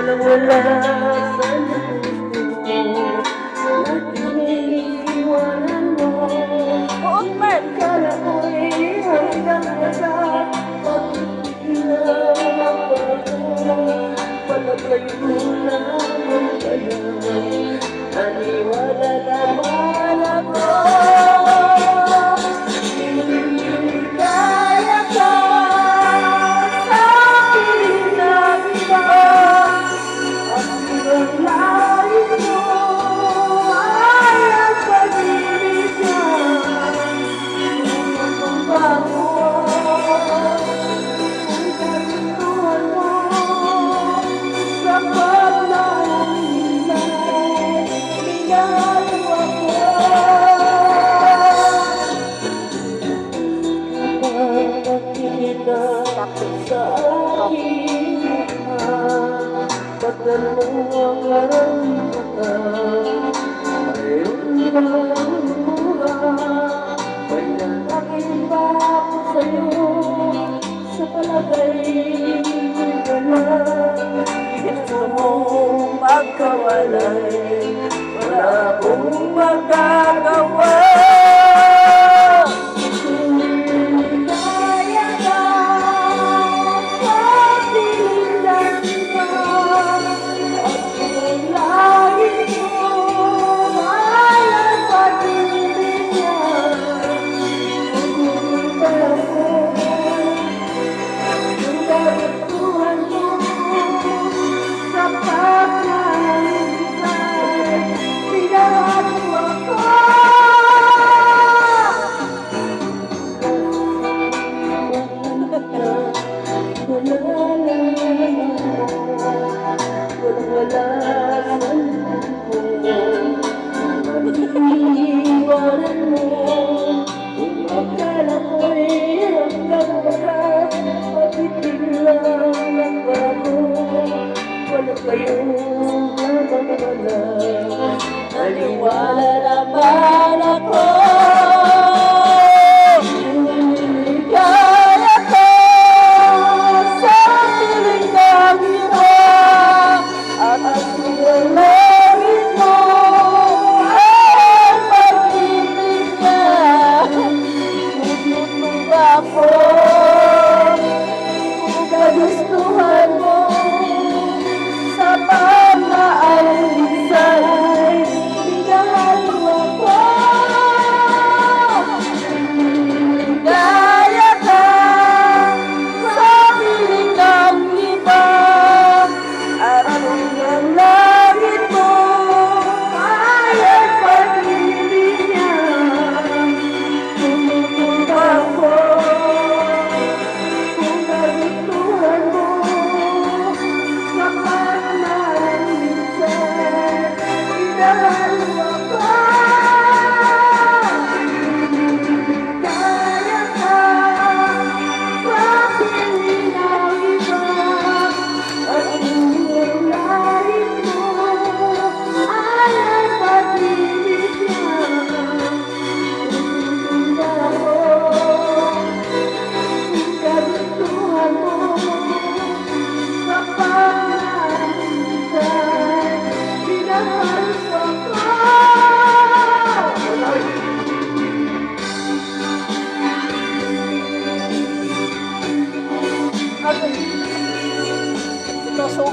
walang-wala sa mundo. Nag-iiwanan mo. Buot, Mark! Kala ko'y hanggang agad pagkikilang ako. Palagay mo naman pala, naniwala naman ako. Hindi kaya ka sa akin na iba. Ang lalim mo ay ang pag-ibig niya. Kung bago sa aking mukha, pagdal mo ang karangkatan, mayroon bang mura? May natakin ba ako sa'yo? Sa palagay ka lang, gusto mong magkawalay, wala akong magagawa. Iiwanan mo. Kung akala ko'y hanggang wakas, pagkitilang ang bago. Wala kayong namamala, naniwala naman ako. Kaya ka sa piling ng hirap, at ang langit mo ay pag-ibig niya. Ngunit mo ba ako kung kagustuhan mo sa pag-aalisay? Minahal mo ako. Kaya ka sa piling ng iba, at kung ang langit mo ay ang pag-ibig niya. Ngunit mo ba ako kung kagustuhan mo sa pag-aalisay? Minahal mo ako. Kaya ka sa piling ng iba, at kung ang langit mo ay ang pag-ibig niya. Ngunit ba ako kung kagustuhan mo sa pag-aalisay? Minahal mo ako. Ito, so